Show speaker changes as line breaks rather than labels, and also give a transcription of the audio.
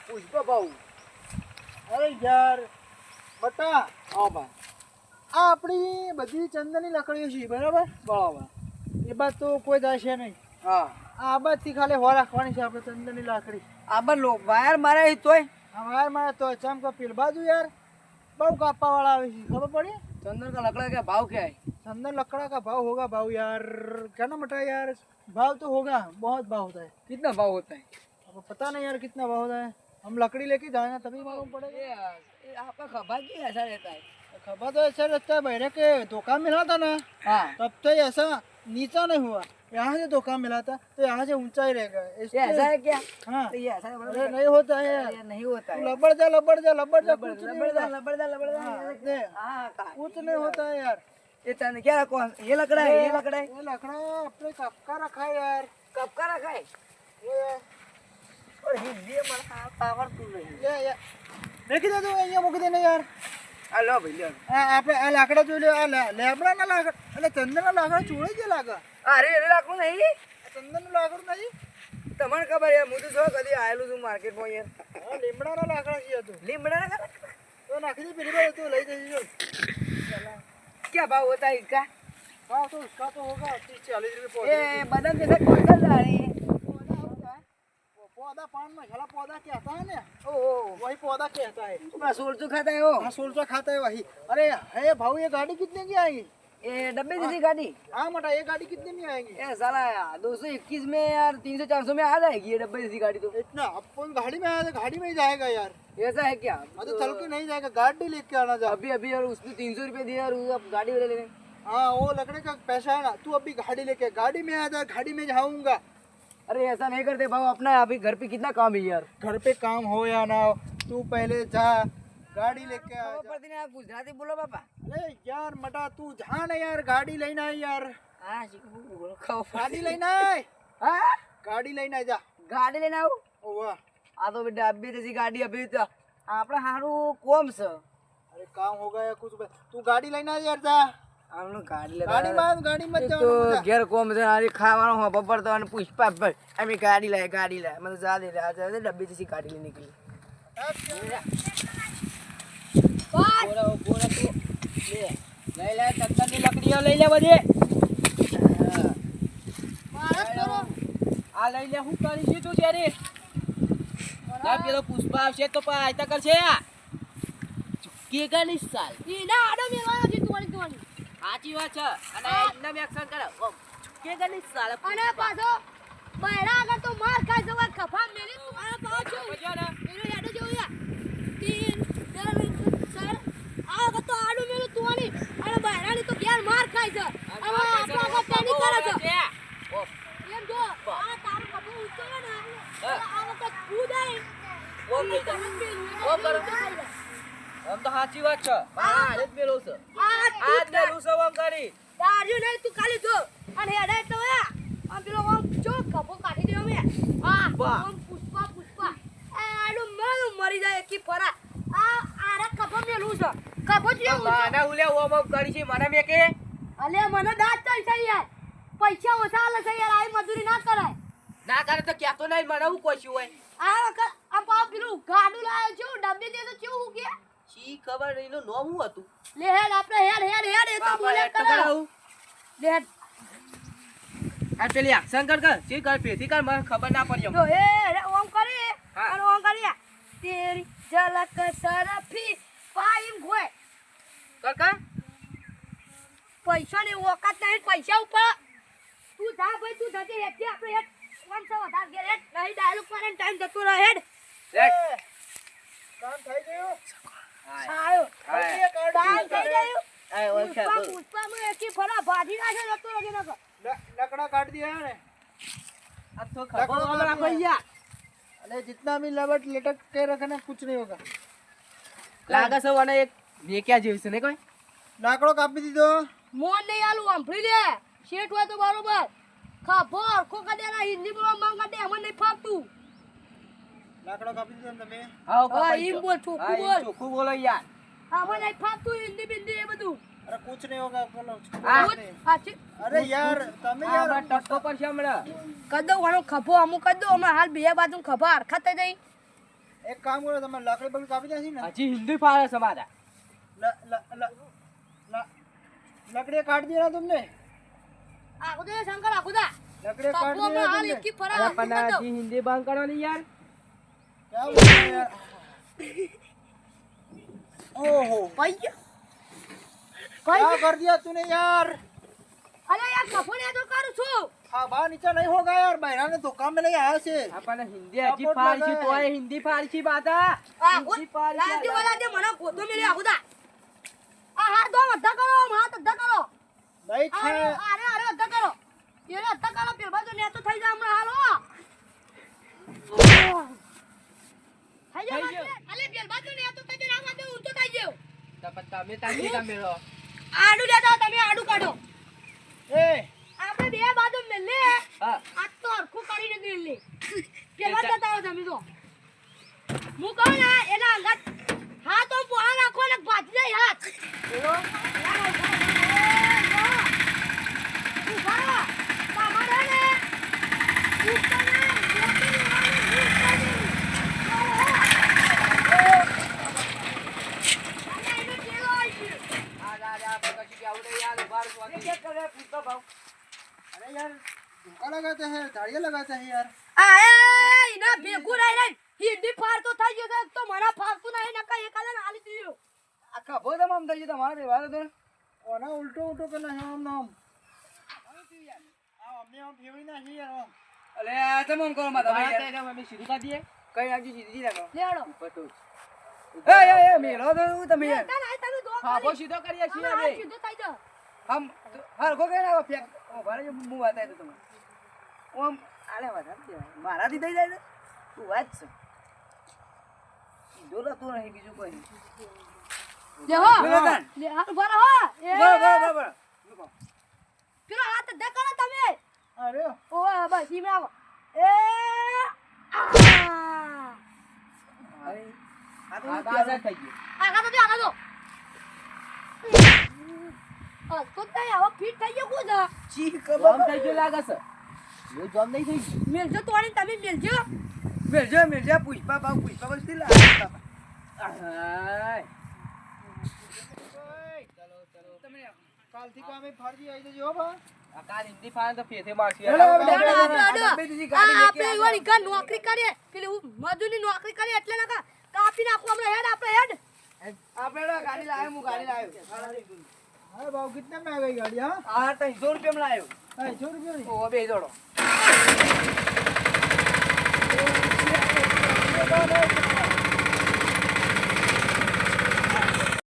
પુષ્પા ભાવ
અરે યાર બટા હા બા આ આપણી બધી ચંદનની લકડીઓ છે બરાબર
બરાબર
એ બાદ તો કોઈ જાય છે નહીં
હા
આ બાદથી ખાલી હો રાખવાની છે આપણે ચંદનની લાકડી
આબર લો વાયર મારે તોય
હવાર માં તો ચમ કે પેલ બાજુ યાર બહુ કાપવા વાળા આવે છે ખબર પડી
चंदन का लकड़ा का भाव क्या है?
चंदन लकड़ा का भाव होगा भाव यार क्या ना मटा यार भाव तो होगा बहुत भाव होता है
कितना भाव होता है?
अब पता नहीं यार कितना भाव होता है हम लकड़ी लेके जाएंगे तभी मालूम पड़ेगा
ये आपका खबर क्यों ऐसा रहता है?
खबर तो ऐसा रहता है बहरे के धोखा मिला था ना
हाँ
तब तो ऐसा नीचा नहीं हुआ यहाँ से धोखा मिला था तो यहाँ से ऊंचा ही रहेगा
ये ऐसा है क्या?
हाँ
तो ये ऐसा है
अरे नहीं होता है यार
ये नहीं होता है
लबड़ जा लबड़ जा लबड़ जा कुछ नहीं
लबड़दा
होता।
लबड़दा लबड़दा
हाँ, दे।
हाँ
कुछ नहीं होता है यार
ये चंद क्या कौन ये लकड़ा है ये लकड़ा है
ये लकड़ा अपने कब का रखा है यार
कब का रखा है
ये
और हिंदी में पावर तू नहीं
ये देखी दे तो ये મૂકી દે ને યાર
हेलो भैया
આ આપણે આ લાકડા જોઈ લે આ લેબડાના લાકડા એટલે ચંદનના લાકડા છોડી દે લાગે
अरे ये लाकड़ू नहीं
આ ચંદનનું લાકડું નહીં
તમને ખબર है હું તો જો કદી આયેલું છું માર્કેટ માં યાર
આ લીમડાના લાકડા છે તું
લીમડા का
તો નાખી દે પેલી બાજુ તું લઈ જઈજો
क्या भाव होता है इसका
हाँ तो उसका तो होगा 30-40 रुपये पौधे
ये बदन जैसा कौन सा रही है
पौधा पान में झला पौधा कहता है ना
ओ
वही पौधा कहता है
तुम्हारा सोलचू खाता है वो
हाँ सोलचा खाता है वही अरे है भाऊ ये गाड़ी कितने की आएगी
ये डब्बे जैसी गाड़ी
हाँ मटा ये गाड़ी कितने में आएगी
ये साला 221 में यार 300-400 में आ जाएगी ये डब्बे जैसी गाड़ी तो
इतना अपन गाड़ी में आया तो गाड़ी में ही जाएगा यार
ऐसा है क्या
हाँ तो चल के नहीं जाएगा गाड़ी लेके आना जा
अभी अभी यार उसने 300 रुपये दिया यार वो अब गाड़ी वाले लेने
हाँ वो लकड़े का पैसा है ना तू अभी गाड़ी लेके गाड़ी में आ जा गाड़ी में जाऊंगा
अरे ऐसा नहीं करते भाव अपना अभी घर पे कितना काम है यार
घर पे काम हो या ना हो तू पहले जा गाड़ी लेके आ जा।
पड़ती नहीं आप गुजराती बोलो पापा
अरे यार मटा तू जा ना यार गाड़ी लेना है यार
हाँ बोलो खाओ
गाड़ी लेना है
हाँ
गाड़ी लेना है जा
गाड़ी लेना हो
ओ वाह
आ तो बेटा अभी जैसी गाड़ी अभी तो આપણે હારું કોમ છે
अरे काम होगा या कुछ तू गाड़ी लेना है यार जा
हम लोग गाड़ी
गाड़ी मत
एक
जाओ
तो
ना, जा।
ઘેર કોમ છે આજે ખાવાનો હો બપોર તો અને પુષ્પા પર અમે ગાડી લાય મને જા દે આ ડબ્બી જैसी ગાડી લઈ નીકળી બોરા બોરા તો લે લે ચંદનની લકડીઓ લઈ લે બધી આ લઈ લે હું કરી છે તું જ્યારે ના પેલો પુષ્પા આવશે તો પાયતા કરશે કે ગણી સાલ
ઈના આડો મેળવાનો છે તુવાની
સાચી વાત છે અને એકદમ એક્શન કરે કે ગણી સાલ
અને પાછો બહેરા આગળ તો માર ખાય જવા ખફા મેલી તું આ પાવ છો
બજો ને
એનો યાડો જો યા 3 4 આ તો આડો મેલો તુવાની અને બહેરાની તો ઘેર માર ખાય છે હવે આપણો આગળ તેની કરે છે એમ જો આ તારો કબો ઊંચો ને આ વખત કૂદાય
ઓ કઈ જા ઓ કરો આમ તો સાચી વાત છે હા જ મેલો છે આ જ મેલું છે આમ કરી
તાર્યું નહીં તું ખાલી જો અને હેડે તો આમ પેલો આમ જો કબો કાઢી દેવો મે
વાહ.
આમ પુષ્પા એ આડું મેલું મરી જાય એકી ફરા આ આરા કબો મેલું છે કબો જ લેવું છે.
માના ઉલે ઓમ ઓમ કરી છે મને મે કે
અલે મને દાંત ચાલ છે યાર પૈસા ઓછા આલે છે યાર આવી મજૂરી ના કરાય
ના કરે તો ક્યાં તો નહીં મને હું કોશું હોય
આ વખત આ પાવ પેલું ગાડું લાવ્યો છું ડબ્બી દે તો કેવું કે
શી ખબર એનું નામ શું હતું
લે હેડ આપણે હેડ એ તો બોલે
બાપા,
કરે
કરાવું
લે હેડ
આ પેલી એક્શન કર શી કર પેથી કર મને ખબર ના પડી
જો એ ઓમ કરી
હા.
અને ઓમ કરી તેરી ઝલક સરફી પાઈમ ગોય
કર
પૈસા ની ઓકાત નહીં પૈસા ઉપર તું જા ભાઈ તું જતી હેડ આપણે હેડ 500 વધાર ઘેર હેડ નહીં ડાયલોગ પર ટાઈમ જતો રહે હેડ
કામ થઈ ગયું
આયો
હા.
કામ થઈ ગયું
આ ઓળખા
પુષ્પામાં એકી ફરા ભાજી નાખે જતો રહે નકો
लकड़ा काट दिया है
આ તો ખબર વાળા ભૈયા
अरे जितना भी लबट लटक के रखना कुछ नहीं होगा
લાગે છે મને એક મેક્યા જેવું છે ને કોઈ
लाकड़ो कापी दीदो
મોન નહીં આલું આંફળી લે શેઠ હોય તો બરોબર ખાભો અરખો કદેના હિન્દી બોલવા માંગ કદે અમને નહીં ફાવતું
लाकड़ो कापी दीदो તમે
હાઉ
હા, ઈમ બોલ, ચોખ્ખું બોલ.
ચોખ્ખું બોલો યાર
અમને નહીં ફાવતું હિન્દી બિંદી એ બધું
अरे कुछ नहीं होगा बोलो
हाँ.
સાચી
अरे यार તમે
આ
यार
ટક્કો પર છે હમણાં
કદો વાળો ખભો અમુક કદો અમે હાલ બે બાજુ ખભા હરખા થઈ જઈ
એક કામ કરો તમે લાકડી બકડી કાપી દેશી ને
હજી હિન્દી ફાળે છે મારા
लकड़ी काट दिया ना तुमने
આખુદા શંકર આખુદા
लकड़ी काट
કાપો
दिया
હમણાં
ना
હાલ
तुमने
એકી
અરે
ફરાવા
પણ
મૂકી દો.
હજી હિન્દી બંધ કરવાની યાર
क्या बोल रहे हो यार ओहो
ભાઈ
क्या
ભાઈ
कर दिया तूने यार
અરે યાર કફોને તો કરું છું
हाँ बाहर नीचे नहीं होगा यार बहरा ने धोखा में नहीं आया से
આપણને હિન્દી હજી ફાળશી તોય હિન્દી ફાળશી બાતા હિન્દી ફાળશી
લાદી વાલા દે મને ગોતો મેલે આખુદા આ હાથ દો અધા કરો હાથ અધા કરો
नहीं
અરે
छे
અરે અધા કરો એને અધા કરો પેલ બાજુ ને તો થઈ જા હમણાં હાલો થઈ જા
થઈ ગયો.
અલે પેલ બાજુ ને તો થઈ જા આમાં દે ઊંચો થઈ ગયો
તમે તાકી તમે લો
આડું લેતા તમે આડું કાઢો
ए
આપણે બે બાજુ મેલે
હા
આ તો હરખું કરીને મેલે પેલા જતા હો તમે તો હું કહું ને એના અંગાત હાથ તો પોળા રાખો ને ભાજી જાય હાથ
बोलो अरे यार धोखा लगाते हैं गाड़ियाँ लगाते हैं यार
આખા બહુ તમામ થઈ ગયું તમારે રહેવા દો
और ना उल्टो उल्टो करना है हम नाम हमने हम फेवरी ना ही यार हम
અલે આ તમામ કરો માં તમે અમે સીધું કરી દઈએ કઈ નાખજો સીધી રાખો એ મેલો તો તમે યાર ખાપો સીધો કરીએ છીએ અમે હમ હરખો કે ના ફેક ઓ ભારે જો મુ વાત તો તમે ઓમ આલે વાત હતી મારાથી થઈ જાય ને તું વાત છે સીધો તો નહીં બીજું કોઈ
પેલો હાથ ધક્કા તમે
अरे
ઓય બસ ઈ આવો
આ તો આઝાદ થઈ ગયું
આગા તો તો તઈ આવો ફિટ થઈ ગયો કુદા
ચી કબમ થઈ ગયું લાગે છે એ જોમ નહીં થઈ ગયું
મેલજો તોડી તમે મેલજો
મેલજા પુષ્પા બાપ પુષ્પા બસ થી લાગે હાય ચલો ચલો તમે
काल थी का हमें फर्जी आई तो जो बा
આ કાલ હિન્દી ફાન તો ફેથે મારશી
આપણે એવાની કા નોકરી કરીએ પેલી મજૂરી નોકરી કરીએ એટલે ના કાપી નાખો આપણે હેડ
આપણે ગાડી લાવ્યો હું ગાડી લાવ્યો
अरे बाबू कितने में आ गई गाड़ी हाँ
આ 300 રૂપિયા માં લાવ્યો
200 रुपये की
ઓ બે જોડો
बाबा